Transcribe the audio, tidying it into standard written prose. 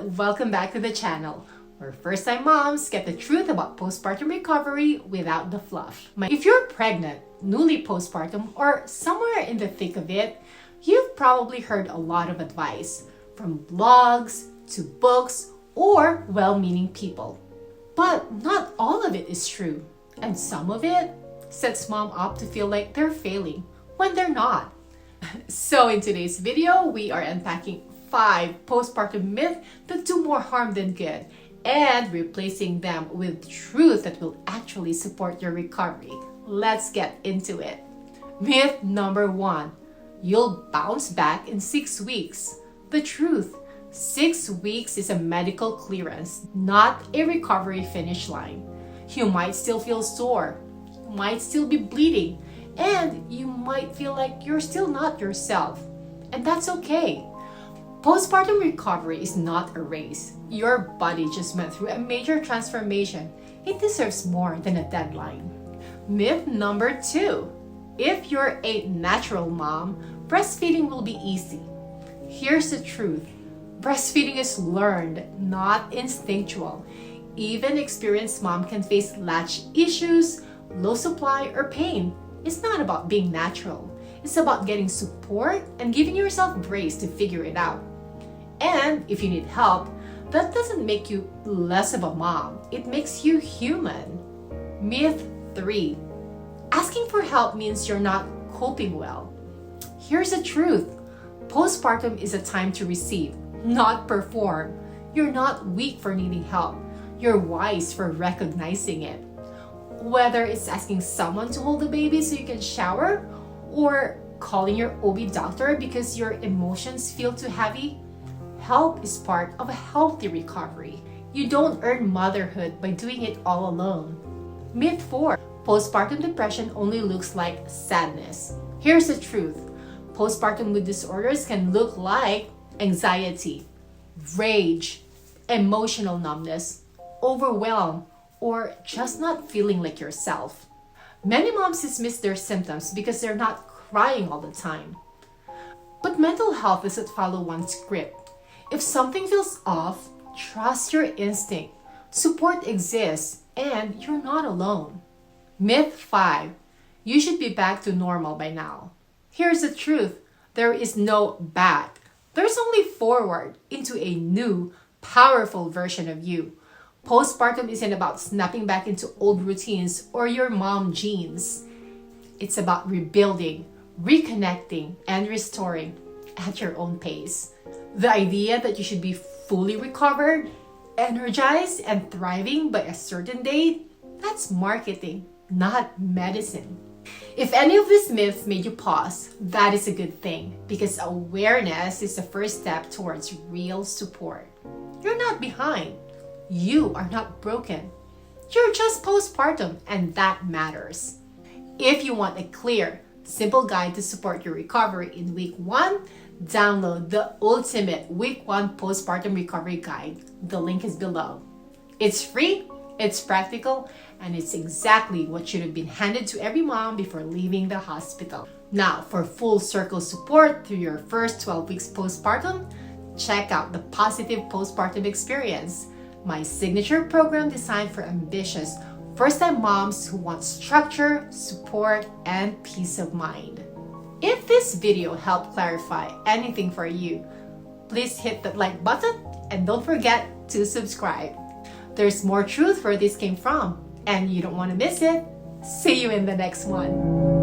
Welcome back to the channel, where first-time moms get the truth about postpartum recovery without the fluff. If you're pregnant, newly postpartum, or somewhere in the thick of it, you've probably heard a lot of advice from blogs to books or well-meaning people. But not all of it is true, and some of it sets mom up to feel like they're failing when they're not. So in today's video, we are unpacking 5 postpartum myths that do more harm than good and replacing them with truth that will actually support your recovery. Let's get into it. Myth number 1, you'll bounce back in 6 weeks. The truth, 6 weeks is a medical clearance, not a recovery finish line. You might still feel sore, you might still be bleeding, and you might feel like you're still not yourself. And that's okay. Postpartum recovery is not a race. Your body just went through a major transformation. It deserves more than a deadline. Myth number 2, if you're a natural mom, breastfeeding will be easy. Here's the truth. Breastfeeding is learned, not instinctual. Even experienced mom can face latch issues, low supply, or pain. It's not about being natural. It's about getting support and giving yourself grace to figure it out. And if you need help, that doesn't make you less of a mom. It makes you human. Myth 3, asking for help means you're not coping well. Here's the truth. Postpartum is a time to receive, not perform. You're not weak for needing help. You're wise for recognizing it. Whether it's asking someone to hold the baby so you can shower, or calling your OB doctor because your emotions feel too heavy, help is part of a healthy recovery. You don't earn motherhood by doing it all alone. Myth 4, postpartum depression only looks like sadness. Here's the truth. Postpartum mood disorders can look like anxiety, rage, emotional numbness, overwhelm, or just not feeling like yourself. Many moms dismiss their symptoms because they're not crying all the time. But mental health doesn't follow one script. If something feels off, trust your instinct. Support exists, and you're not alone. Myth 5, you should be back to normal by now. Here's the truth. There is no back. There's only forward into a new, powerful version of you. Postpartum isn't about snapping back into old routines or your mom genes. It's about rebuilding, reconnecting, and restoring at your own pace. The idea that you should be fully recovered, energized, and thriving by a certain date, that's marketing, not medicine. If any of these myths made you pause, that is a good thing, because awareness is the first step towards real support. You're not behind. You are not broken. You're just postpartum, and that matters. If you want a clear, simple guide to support your recovery in week 1, download the ultimate week 1 postpartum recovery guide. The link is below. It's free, it's practical, and it's exactly what should have been handed to every mom before leaving the hospital. Now, for full circle support through your first 12 weeks postpartum, check out the Positive Postpartum Experience, my signature program designed for ambitious first-time moms who want structure, support, and peace of mind. If this video helped clarify anything for you, please hit that like button and don't forget to subscribe. There's more truth where this came from, and you don't want to miss it. See you in the next one.